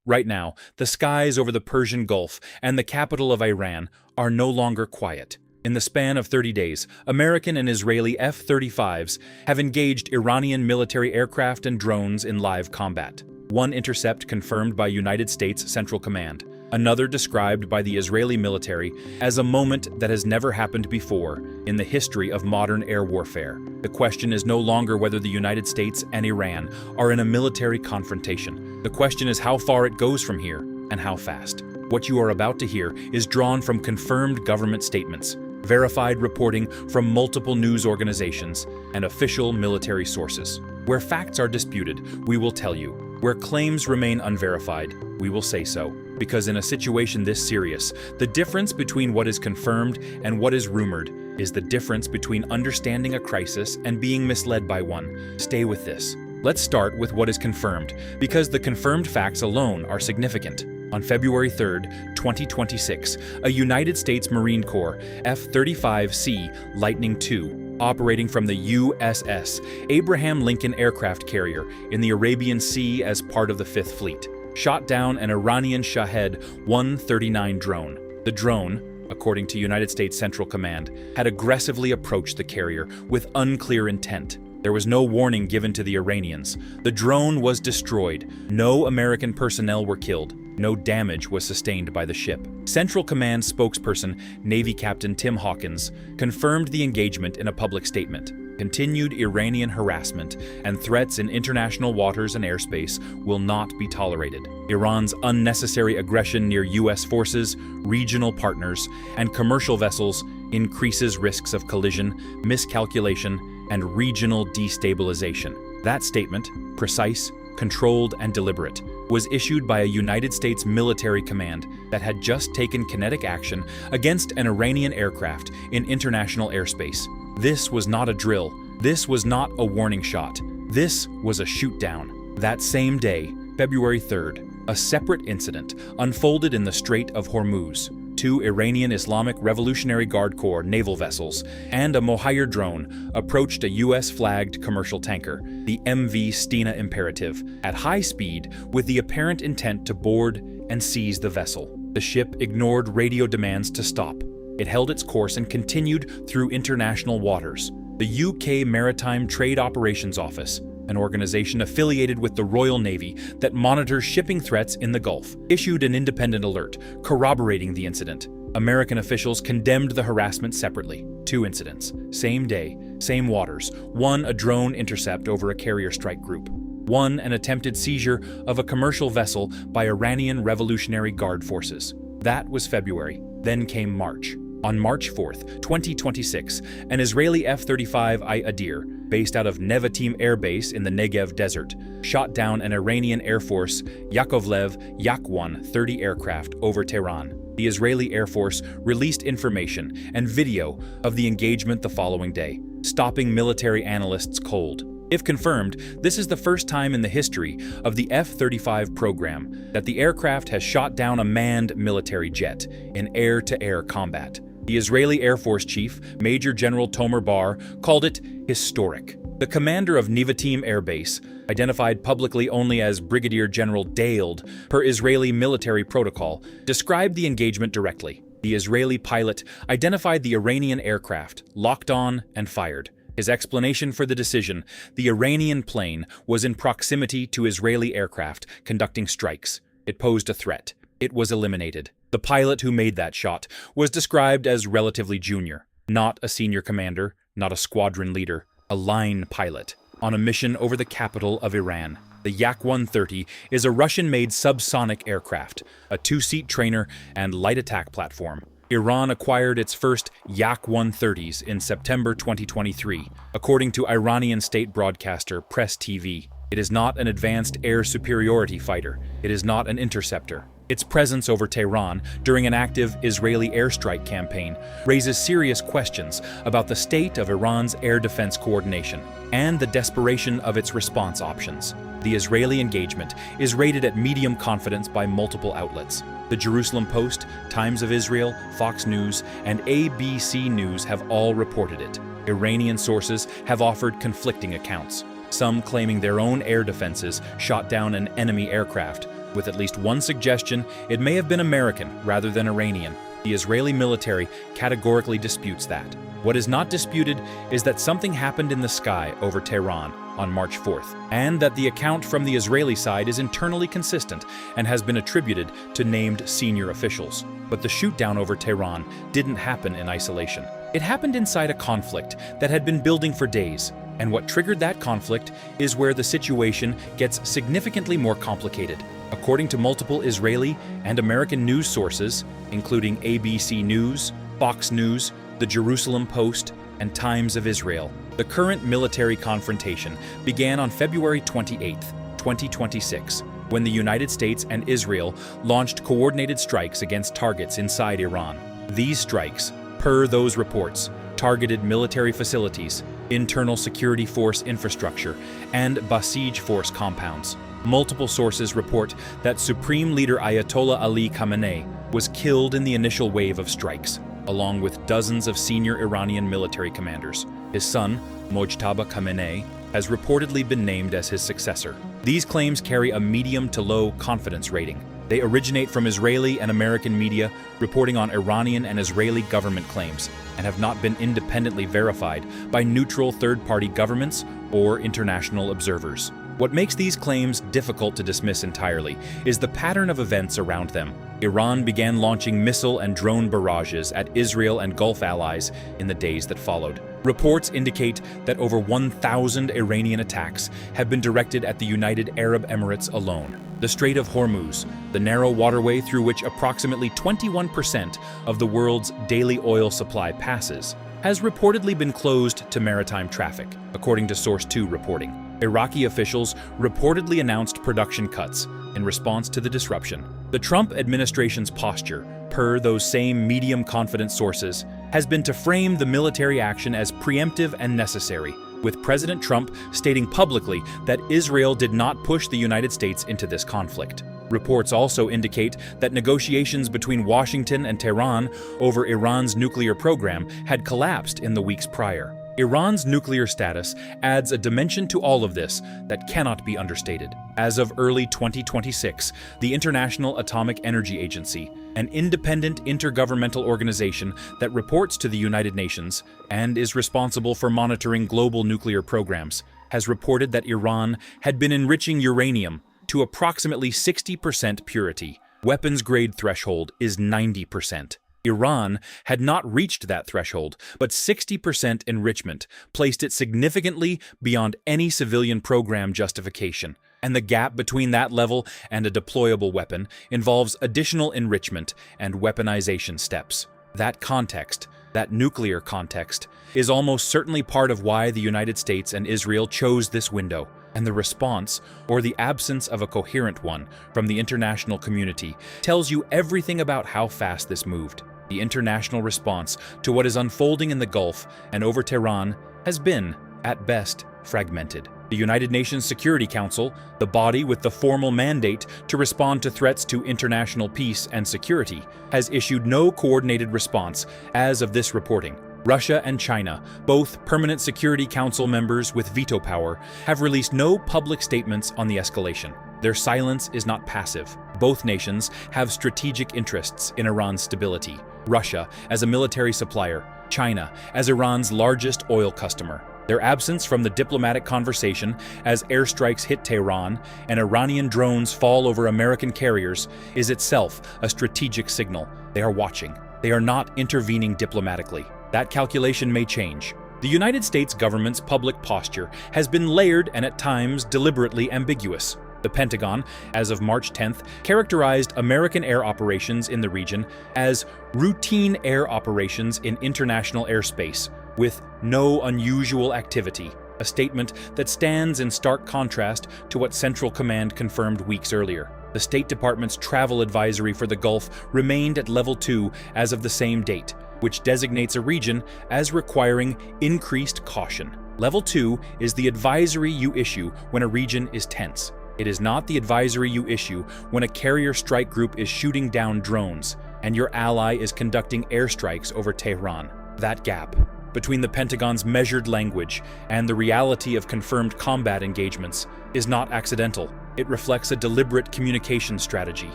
Right now, the skies over the Persian Gulf and the capital of Iran are no longer quiet. In the span of 30 days, American and Israeli F-35s have engaged Iranian military aircraft and drones in live combat. One intercept confirmed by United States Central Command, another described by the Israeli military as a moment that has never happened before in the history of modern air warfare. The question is no longer whether the United States and Iran are in a military confrontation. The question is how far it goes from here and how fast. What you are about to hear is drawn from confirmed government statements, verified reporting from multiple news organizations, and official military sources. Where facts are disputed, we will tell you. Where claims remain unverified, we will say so. Because in a situation this serious, the difference between what is confirmed and what is rumored is the difference between understanding a crisis and being misled by one. Stay with this. Let's start with what is confirmed, because the confirmed facts alone are significant. On February 3, 2026, a United States Marine Corps F-35C Lightning II, operating from the USS Abraham Lincoln aircraft carrier in the Arabian Sea as part of the Fifth Fleet, shot down an Iranian Shahed 139 drone. The drone, according to United States Central Command, had aggressively approached the carrier with unclear intent. There was no warning given to the Iranians. The drone was destroyed. No American personnel were killed. No damage was sustained by the ship. Central Command spokesperson Navy Captain Tim Hawkins confirmed the engagement in a public statement. Continued Iranian harassment and threats in international waters and airspace will not be tolerated. Iran's unnecessary aggression near U.S. forces, regional partners, and commercial vessels increases risks of collision, miscalculation, and regional destabilization. That statement, precise, controlled, and deliberate, was issued by a United States military command that had just taken kinetic action against an Iranian aircraft in international airspace. This was not a drill. This was not a warning shot. This was a shootdown. That same day, February 3rd, a separate incident unfolded in the Strait of Hormuz. Two Iranian Islamic Revolutionary Guard Corps naval vessels and a Mohair drone approached a U.S.-flagged commercial tanker, the MV Stena Imperative, at high speed with the apparent intent to board and seize the vessel. The ship ignored radio demands to stop. It held its course and continued through international waters. The UK Maritime Trade Operations Office, an organization affiliated with the Royal Navy that monitors shipping threats in the Gulf, issued an independent alert corroborating the incident. American officials condemned the harassment separately. Two incidents, same day, same waters. One, a drone intercept over a carrier strike group. One, an attempted seizure of a commercial vessel by Iranian Revolutionary Guard forces. That was February. Then came March. On March 4th, 2026, an Israeli F-35I Adir, based out of Nevatim Air Base in the Negev Desert, shot down an Iranian Air Force Yakovlev Yak-130 aircraft over Tehran. The Israeli Air Force released information and video of the engagement the following day, stopping military analysts cold. If confirmed, this is the first time in the history of the F-35 program that the aircraft has shot down a manned military jet in air-to-air combat. The Israeli Air Force Chief, Major General Tomer Bar, called it historic. The commander of Nevatim Air Base, identified publicly only as Brigadier General Daled per Israeli military protocol, described the engagement directly. The Israeli pilot identified the Iranian aircraft, locked on and fired. His explanation for the decision: the Iranian plane was in proximity to Israeli aircraft conducting strikes. It posed a threat. It was eliminated. The pilot who made that shot was described as relatively junior, not a senior commander, not a squadron leader, a line pilot, on a mission over the capital of Iran. The Yak-130 is a Russian-made subsonic aircraft, a two-seat trainer and light attack platform. Iran acquired its first Yak-130s in September 2023, according to Iranian state broadcaster Press TV. It is not an advanced air superiority fighter. It is not an interceptor. Its presence over Tehran during an active Israeli airstrike campaign raises serious questions about the state of Iran's air defense coordination and the desperation of its response options. The Israeli engagement is rated at medium confidence by multiple outlets. The Jerusalem Post, Times of Israel, Fox News, and ABC News have all reported it. Iranian sources have offered conflicting accounts, some claiming their own air defenses shot down an enemy aircraft, with at least one suggestion it may have been American rather than Iranian. The Israeli military categorically disputes that. What is not disputed is that something happened in the sky over Tehran on March 4th, and that the account from the Israeli side is internally consistent and has been attributed to named senior officials. But the shootdown over Tehran didn't happen in isolation. It happened inside a conflict that had been building for days, and what triggered that conflict is where the situation gets significantly more complicated. According to multiple Israeli and American news sources, including ABC News, Fox News, the Jerusalem Post, and Times of Israel, the current military confrontation began on February 28, 2026, when the United States and Israel launched coordinated strikes against targets inside Iran. These strikes, per those reports, targeted military facilities, internal security force infrastructure, and Basij force compounds. Multiple sources report that Supreme Leader Ayatollah Ali Khamenei was killed in the initial wave of strikes, along with dozens of senior Iranian military commanders. His son, Mojtaba Khamenei, has reportedly been named as his successor. These claims carry a medium to low confidence rating. They originate from Israeli and American media reporting on Iranian and Israeli government claims and have not been independently verified by neutral third-party governments or international observers. What makes these claims difficult to dismiss entirely is the pattern of events around them. Iran began launching missile and drone barrages at Israel and Gulf allies in the days that followed. Reports indicate that over 1,000 Iranian attacks have been directed at the United Arab Emirates alone. The Strait of Hormuz, the narrow waterway through which approximately 21% of the world's daily oil supply passes, has reportedly been closed to maritime traffic, according to Source 2 reporting. Iraqi officials reportedly announced production cuts in response to the disruption. The Trump administration's posture, per those same medium-confident sources, has been to frame the military action as preemptive and necessary, with President Trump stating publicly that Israel did not push the United States into this conflict. Reports also indicate that negotiations between Washington and Tehran over Iran's nuclear program had collapsed in the weeks prior. Iran's nuclear status adds a dimension to all of this that cannot be understated. As of early 2026, the International Atomic Energy Agency, an independent intergovernmental organization that reports to the United Nations and is responsible for monitoring global nuclear programs, has reported that Iran had been enriching uranium to approximately 60% purity. Weapons-grade threshold is 90%. Iran had not reached that threshold, but 60% enrichment placed it significantly beyond any civilian program justification. And the gap between that level and a deployable weapon involves additional enrichment and weaponization steps. That context, that nuclear context, is almost certainly part of why the United States and Israel chose this window. And the response, or the absence of a coherent one, from the international community tells you everything about how fast this moved. The international response to what is unfolding in the Gulf and over Tehran has been, at best, fragmented. The United Nations Security Council, the body with the formal mandate to respond to threats to international peace and security, has issued no coordinated response as of this reporting. Russia and China, both Permanent Security Council members with veto power, have released no public statements on the escalation. Their silence is not passive. Both nations have strategic interests in Iran's stability. Russia as a military supplier, China as Iran's largest oil customer. Their absence from the diplomatic conversation as airstrikes hit Tehran and Iranian drones fall over American carriers is itself a strategic signal. They are watching. They are not intervening diplomatically. That calculation may change. The United States government's public posture has been layered and at times deliberately ambiguous. The Pentagon, as of March 10th, characterized American air operations in the region as routine air operations in international airspace, with no unusual activity, a statement that stands in stark contrast to what Central Command confirmed weeks earlier. The State Department's travel advisory for the Gulf remained at Level 2 as of the same date, which designates a region as requiring increased caution. Level 2 is the advisory you issue when a region is tense. It is not the advisory you issue when a carrier strike group is shooting down drones and your ally is conducting airstrikes over Tehran. That gap between the Pentagon's measured language and the reality of confirmed combat engagements is not accidental. It reflects a deliberate communication strategy.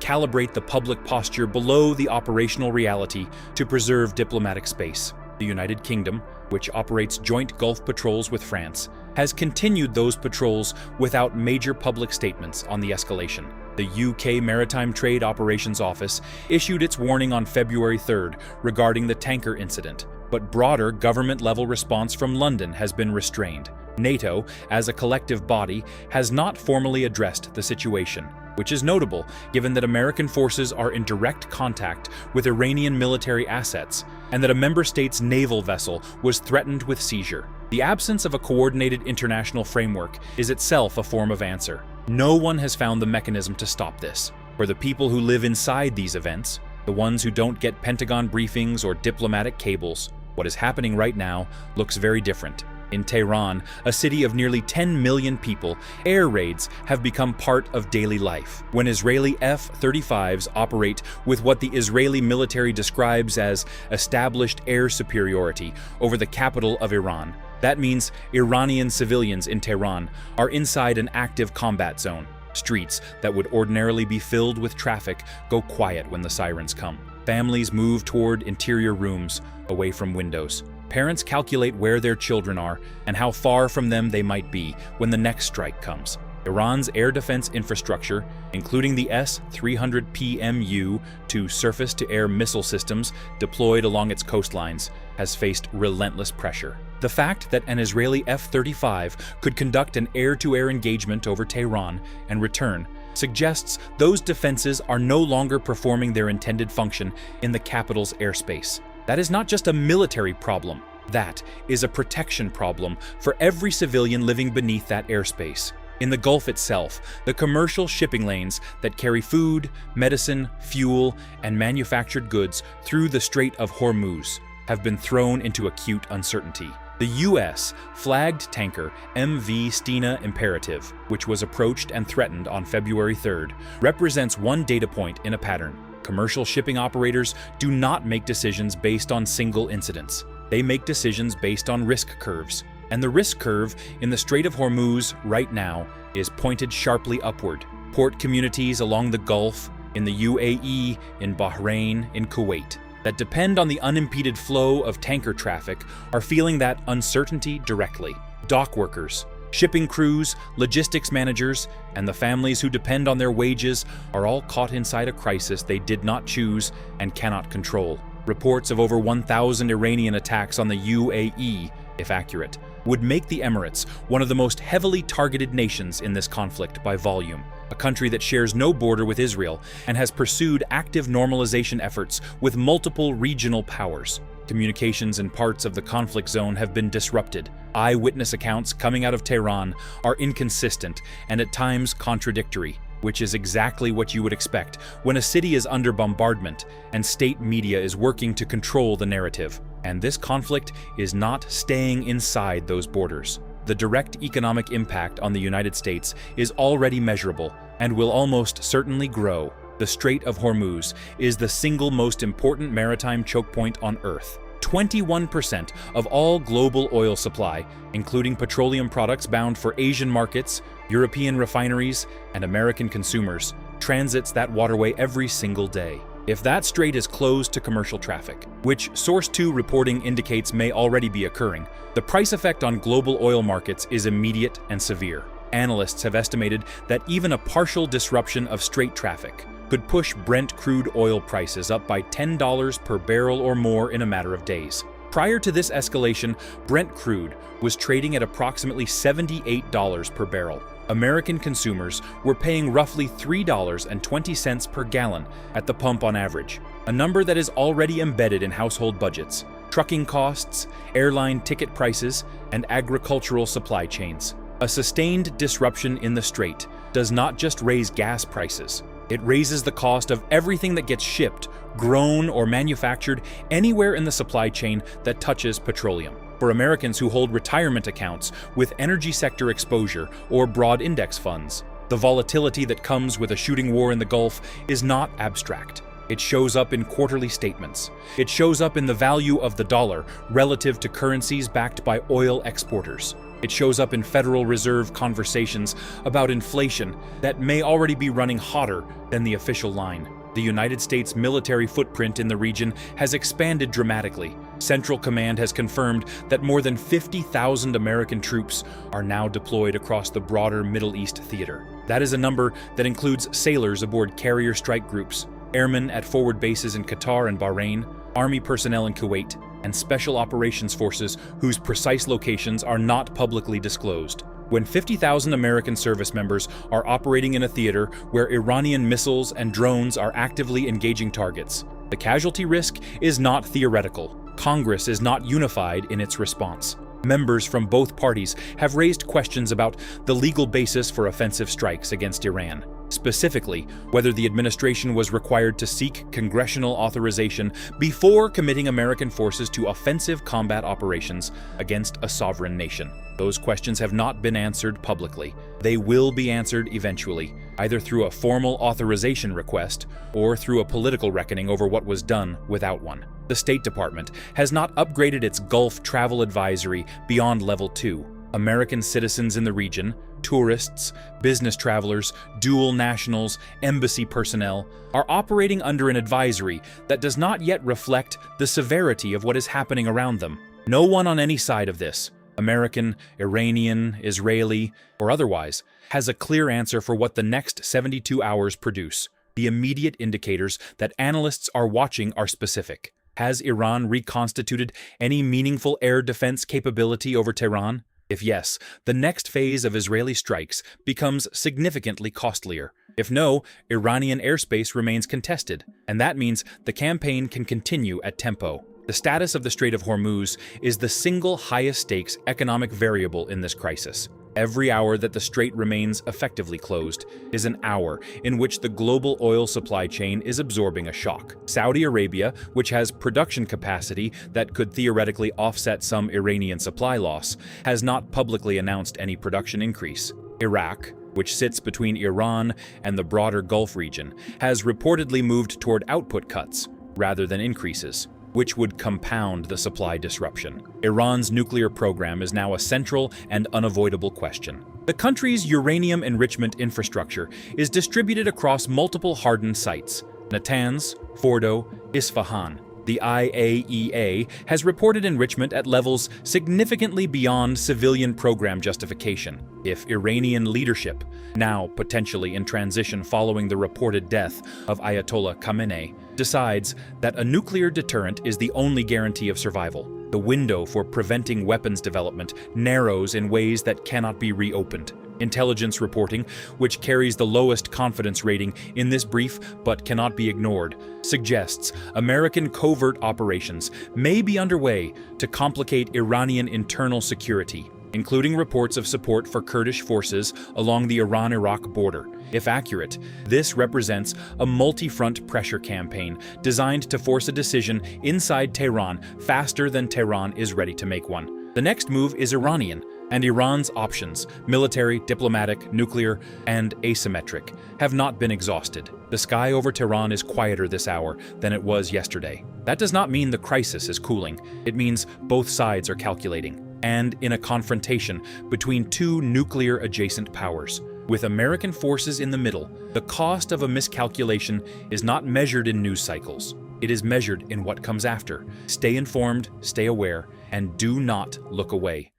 Calibrate the public posture below the operational reality to preserve diplomatic space. The United Kingdom, which operates joint Gulf patrols with France, has continued those patrols without major public statements on the escalation. The UK Maritime Trade Operations Office issued its warning on February 3rd regarding the tanker incident, but broader government-level response from London has been restrained. NATO, as a collective body, has not formally addressed the situation, which is notable given that American forces are in direct contact with Iranian military assets and that a member state's naval vessel was threatened with seizure. The absence of a coordinated international framework is itself a form of answer. No one has found the mechanism to stop this. For the people who live inside these events, the ones who don't get Pentagon briefings or diplomatic cables, what is happening right now looks very different. In Tehran, a city of nearly 10 million people, air raids have become part of daily life. When Israeli F-35s operate with what the Israeli military describes as established air superiority over the capital of Iran, that means Iranian civilians in Tehran are inside an active combat zone. Streets that would ordinarily be filled with traffic go quiet when the sirens come. Families move toward interior rooms, away from windows. Parents calculate where their children are and how far from them they might be when the next strike comes. Iran's air defense infrastructure, including the S-300 surface-to-air missile systems deployed along its coastlines, has faced relentless pressure. The fact that an Israeli F-35 could conduct an air-to-air engagement over Tehran and return suggests those defenses are no longer performing their intended function in the capital's airspace. That is not just a military problem. That is a protection problem for every civilian living beneath that airspace. In the Gulf itself, the commercial shipping lanes that carry food, medicine, fuel, and manufactured goods through the Strait of Hormuz have been thrown into acute uncertainty. The U.S. flagged tanker MV Stena Imperative, which was approached and threatened on February 3rd, represents one data point in a pattern. Commercial shipping operators do not make decisions based on single incidents. They make decisions based on risk curves. And the risk curve in the Strait of Hormuz right now is pointed sharply upward. Port communities along the Gulf, in the UAE, in Bahrain, in Kuwait, that depend on the unimpeded flow of tanker traffic are feeling that uncertainty directly. Dock workers, shipping crews, logistics managers, and the families who depend on their wages are all caught inside a crisis they did not choose and cannot control. Reports of over 1,000 Iranian attacks on the UAE, if accurate, would make the Emirates one of the most heavily targeted nations in this conflict by volume. A country that shares no border with Israel and has pursued active normalization efforts with multiple regional powers. Communications in parts of the conflict zone have been disrupted. Eyewitness accounts coming out of Tehran are inconsistent and at times contradictory, which is exactly what you would expect when a city is under bombardment and state media is working to control the narrative. And this conflict is not staying inside those borders. The direct economic impact on the United States is already measurable and will almost certainly grow. The Strait of Hormuz is the single most important maritime choke point on Earth. 21% of all global oil supply, including petroleum products bound for Asian markets, European refineries, and American consumers, transits that waterway every single day. If that strait is closed to commercial traffic, which Source 2 reporting indicates may already be occurring, the price effect on global oil markets is immediate and severe. Analysts have estimated that even a partial disruption of strait traffic could push Brent crude oil prices up by $10 per barrel or more in a matter of days. Prior to this escalation, Brent crude was trading at approximately $78 per barrel. American consumers were paying roughly $3.20 per gallon at the pump on average, a number that is already embedded in household budgets, trucking costs, airline ticket prices, and agricultural supply chains. A sustained disruption in the strait does not just raise gas prices. It raises the cost of everything that gets shipped, grown, or manufactured anywhere in the supply chain that touches petroleum. For Americans who hold retirement accounts with energy sector exposure or broad index funds, the volatility that comes with a shooting war in the Gulf is not abstract. It shows up in quarterly statements. It shows up in the value of the dollar relative to currencies backed by oil exporters. It shows up in Federal Reserve conversations about inflation that may already be running hotter than the official line. The United States military footprint in the region has expanded dramatically. Central Command has confirmed that more than 50,000 American troops are now deployed across the broader Middle East theater. That is a number that includes sailors aboard carrier strike groups, airmen at forward bases in Qatar and Bahrain, Army personnel in Kuwait, and special operations forces whose precise locations are not publicly disclosed. When 50,000 American service members are operating in a theater where Iranian missiles and drones are actively engaging targets, the casualty risk is not theoretical. Congress is not unified in its response. Members from both parties have raised questions about the legal basis for offensive strikes against Iran. Specifically, whether the administration was required to seek congressional authorization before committing American forces to offensive combat operations against a sovereign nation. Those questions have not been answered publicly. They will be answered eventually, either through a formal authorization request or through a political reckoning over what was done without one. The State Department has not upgraded its Gulf travel advisory beyond Level 2. American citizens in the region, tourists, business travelers, dual nationals, embassy personnel, are operating under an advisory that does not yet reflect the severity of what is happening around them. No one on any side of this, American, Iranian, Israeli, or otherwise, has a clear answer for what the next 72 hours produce. The immediate indicators that analysts are watching are specific. Has Iran reconstituted any meaningful air defense capability over Tehran? If yes, the next phase of Israeli strikes becomes significantly costlier. If no, Iranian airspace remains contested, and that means the campaign can continue at tempo. The status of the Strait of Hormuz is the single highest stakes economic variable in this crisis. Every hour that the strait remains effectively closed is an hour in which the global oil supply chain is absorbing a shock. Saudi Arabia, which has production capacity that could theoretically offset some Iranian supply loss, has not publicly announced any production increase. Iraq, which sits between Iran and the broader Gulf region, has reportedly moved toward output cuts rather than increases, which would compound the supply disruption. Iran's nuclear program is now a central and unavoidable question. The country's uranium enrichment infrastructure is distributed across multiple hardened sites: Natanz, Fordo, Isfahan. The IAEA has reported enrichment at levels significantly beyond civilian program justification. If Iranian leadership, now potentially in transition following the reported death of Ayatollah Khamenei, decides that a nuclear deterrent is the only guarantee of survival, the window for preventing weapons development narrows in ways that cannot be reopened. Intelligence reporting, which carries the lowest confidence rating in this brief but cannot be ignored, suggests American covert operations may be underway to complicate Iranian internal security, including reports of support for Kurdish forces along the Iran-Iraq border. If accurate, this represents a multi-front pressure campaign designed to force a decision inside Tehran faster than Tehran is ready to make one. The next move is Iranian, and Iran's options, military, diplomatic, nuclear, and asymmetric, have not been exhausted. The sky over Tehran is quieter this hour than it was yesterday. That does not mean the crisis is cooling. It means both sides are calculating, and in a confrontation between two nuclear-adjacent powers. With American forces in the middle, the cost of a miscalculation is not measured in news cycles. It is measured in what comes after. Stay informed, stay aware, and do not look away.